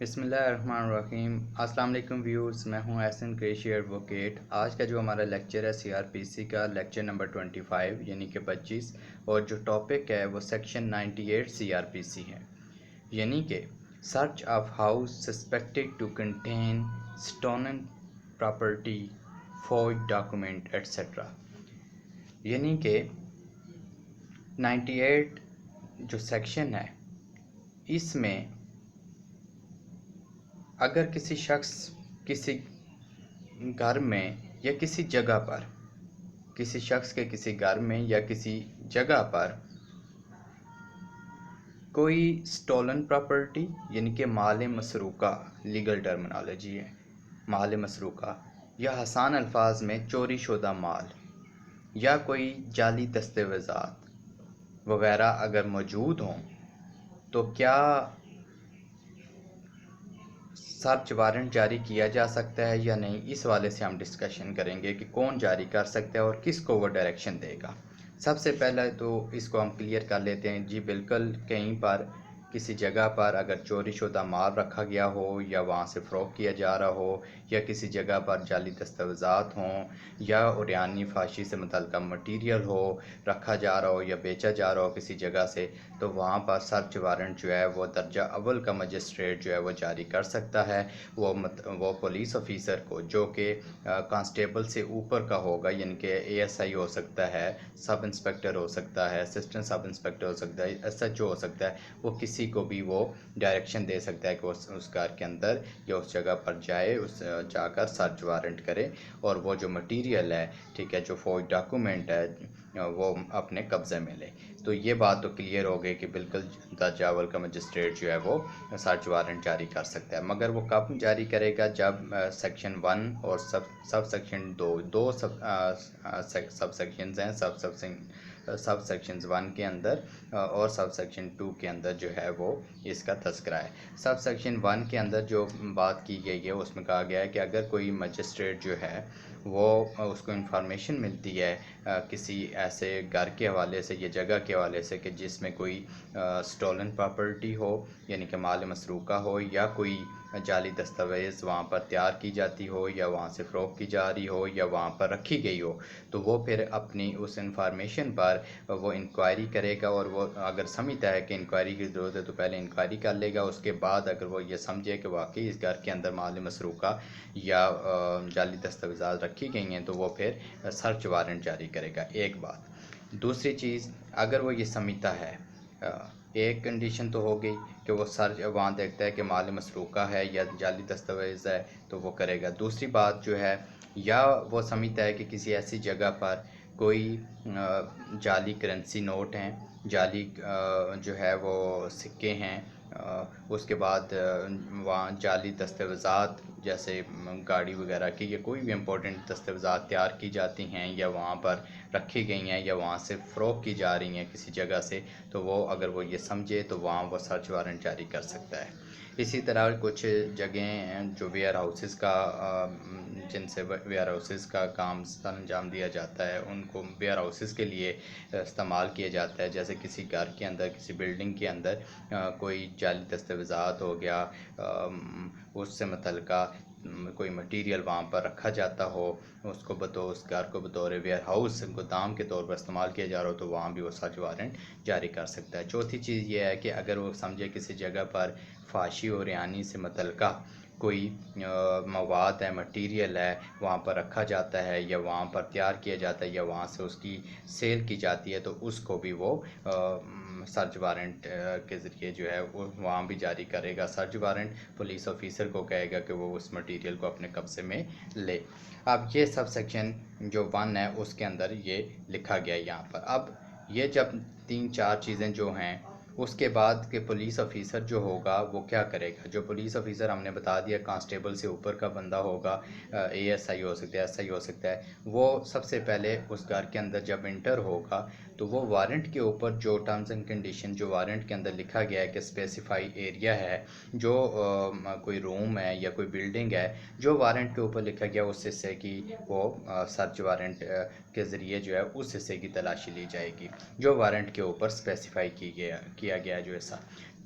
بسم اللہ الرحمن الرحیم۔ السلام علیکم ویورز، میں ہوں احسن قریشی ایڈوکیٹ۔ آج کا جو ہمارا لیکچر ہے سی آر پی سی کا لیکچر نمبر 25 یعنی کہ 25، اور جو ٹاپک ہے وہ سیکشن 98 سی آر پی سی ہے، یعنی کہ search of house suspected to contain stolen property, فوج ڈاکومنٹ ایٹسٹرا۔ یعنی کہ 98 جو سیکشن ہے اس میں اگر کسی شخص کسی گھر میں یا کسی جگہ پر، کسی شخص کے کسی گھر میں یا کسی جگہ پر کوئی سٹولن پراپرٹی یعنی کہ مال مسروقہ، لیگل ٹرمنالوجی ہے مال مسروقہ، یا آسان الفاظ میں چوری شدہ مال، یا کوئی جعلی دستاویزات وغیرہ اگر موجود ہوں تو کیا سرچ وارنٹ جاری کیا جا سکتا ہے یا نہیں، اس والے سے ہم ڈسکشن کریں گے کہ کون جاری کر سکتا ہے اور کس کو وہ ڈائریکشن دے گا۔ سب سے پہلے تو اس کو ہم کلیئر کر لیتے ہیں۔ جی بالکل، کہیں پر کسی جگہ پر اگر چوری شدہ مال رکھا گیا ہو یا وہاں سے فروخت کیا جا رہا ہو، یا کسی جگہ پر جعلی دستاویزات ہوں، یا عریانی فحاشی سے متعلقہ مٹیریل ہو رکھا جا رہا ہو یا بیچا جا رہا ہو کسی جگہ سے، تو وہاں پر سرچ وارنٹ جو ہے وہ درجہ اول کا مجسٹریٹ جو ہے وہ جاری کر سکتا ہے۔ وہ پولیس آفیسر کو جو کہ کانسٹیبل سے اوپر کا ہوگا، یعنی کہ اے ایس آئی ہو سکتا ہے، سب انسپیکٹر ہو سکتا ہے، اسسٹنٹ سب انسپیکٹر ہو سکتا ہے، ایس ایچ او ہو سکتا ہے، وہ کسی کو بھی وہ ڈائریکشن دے سکتا ہے کہ وہ اس گھر کے اندر یا اس جگہ پر جائے، جا کر سرچ وارنٹ کرے اور وہ جو مٹیریل ہے، ٹھیک ہے، جو فوج ڈاکومنٹ ہے وہ اپنے قبضے میں لے۔ تو یہ بات تو کلیئر ہو گئی کہ بالکل درجہ اول کا مجسٹریٹ جو ہے وہ سرچ وارنٹ جاری کر سکتا ہے، مگر وہ کب جاری کرے گا؟ جب سیکشن 1 اور سب سیکشن دو سب سیکشنز ہیں، سب سیکشنز 1 کے اندر اور سب سیکشن 2 کے اندر جو ہے وہ اس کا تذکرہ ہے۔ سب سیکشن 1 کے اندر جو بات کی گئی ہے اس میں کہا گیا ہے کہ اگر کوئی مجسٹریٹ جو ہے وہ اس کو انفارمیشن ملتی ہے کسی ایسے گھر کے حوالے سے یا جگہ کے حوالے سے کہ جس میں کوئی سٹولن پراپرٹی ہو، یعنی کہ مال مسروقہ ہو، یا کوئی جعلی دستاویز وہاں پر تیار کی جاتی ہو یا وہاں سے فروخت کی جا رہی ہو یا وہاں پر رکھی گئی ہو، تو وہ پھر اپنی اس انفارمیشن پر وہ انکوائری کرے گا، اور وہ اگر سمجھتا ہے کہ انکوائری کی ضرورت ہے تو پہلے انکوائری کر لے گا۔ اس کے بعد اگر وہ یہ سمجھے کہ واقعی اس گھر کے اندر مال مسروقہ یا جعلی دستاویزات رکھی گئی ہیں تو وہ پھر سرچ وارنٹ جاری کرے گا۔ ایک بات۔ دوسری چیز، اگر وہ یہ سمجھتا ہے، ایک کنڈیشن تو ہو گئی کہ وہ سرچ وہاں دیکھتا ہے کہ مال مسروقہ ہے یا جعلی دستاویز ہے تو وہ کرے گا۔ دوسری بات جو ہے، یا وہ سمجھتا ہے کہ کسی ایسی جگہ پر کوئی جعلی کرنسی نوٹ ہیں، جعلی جو ہے وہ سکے ہیں، اس کے بعد وہاں جعلی دستاویزات جیسے گاڑی وغیرہ کی یا کوئی بھی امپورٹنٹ دستاویزات تیار کی جاتی ہیں یا وہاں پر رکھی گئی ہیں یا وہاں سے فروخت کی جا رہی ہیں کسی جگہ سے، تو وہ اگر وہ یہ سمجھے تو وہاں وہ سرچ وارنٹ جاری کر سکتا ہے۔ اسی طرح کچھ جگہیں ہیں جو ویئر ہاؤسز کا جن سے ویئر ہاؤسز کا کام سر انجام دیا جاتا ہے، ان کو ویئر ہاؤسز کے لیے استعمال کیا جاتا ہے، جیسے کسی گھر کے اندر، کسی بلڈنگ کے اندر کوئی جعلی دستاویزات ہو گیا، اس سے متعلقہ کوئی مٹیریل وہاں پر رکھا جاتا ہو، اس کو اس گھر کو بطور ویئر ہاؤس گودام کے طور پر استعمال کیا جا رہا ہو، تو وہاں بھی وہ سرچ وارنٹ جاری کر سکتا ہے۔ چوتھی چیز یہ ہے کہ اگر وہ سمجھے کسی جگہ پر فحاشی اور عریانی سے متعلقہ کوئی مواد ہے، مٹیریل ہے، وہاں پر رکھا جاتا ہے یا وہاں پر تیار کیا جاتا ہے یا وہاں سے اس کی سیل کی جاتی ہے، تو اس کو بھی وہ سرچ وارنٹ کے ذریعے جو ہے وہ وہاں بھی جاری کرے گا۔ سرچ وارنٹ پولیس آفیسر کو کہے گا کہ وہ اس مٹیریل کو اپنے قبضے میں لے۔ اب یہ سب سیکشن جو 1 ہے اس کے اندر یہ لکھا گیا ہے یہاں پر۔ اب یہ جب 3-4 چیزیں جو ہیں، اس کے بعد کہ پولیس آفیسر جو ہوگا وہ کیا کرے گا؟ جو پولیس آفیسر ہم نے بتا دیا کانسٹیبل سے اوپر کا بندہ ہوگا، اے ایس آئی ہو سکتا ہے، ایس آئی ہو سکتا ہے، وہ سب سے پہلے اس گھر کے اندر جب انٹر ہوگا تو وہ وارنٹ کے اوپر جو ٹرمز اینڈ کنڈیشن جو وارنٹ کے اندر لکھا گیا ہے کہ اسپیسیفائی ایریا ہے، جو کوئی روم ہے یا کوئی بلڈنگ ہے، جو وارنٹ کے اوپر لکھا گیا اس حصے کی وہ سرچ وارنٹ کے ذریعے جو ہے اس حصے کی تلاشی لی جائے گی جو وارنٹ کے اوپر اسپیسیفائی کیا گیا جو ایسا۔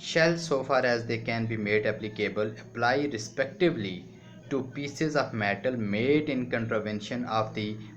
shall so far as they can be made applicable apply respectively to pieces of metal made in contravention of the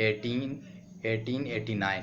1889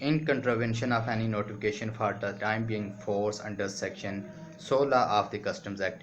in contravention of any notification for the time being force under section 16 of the customs act।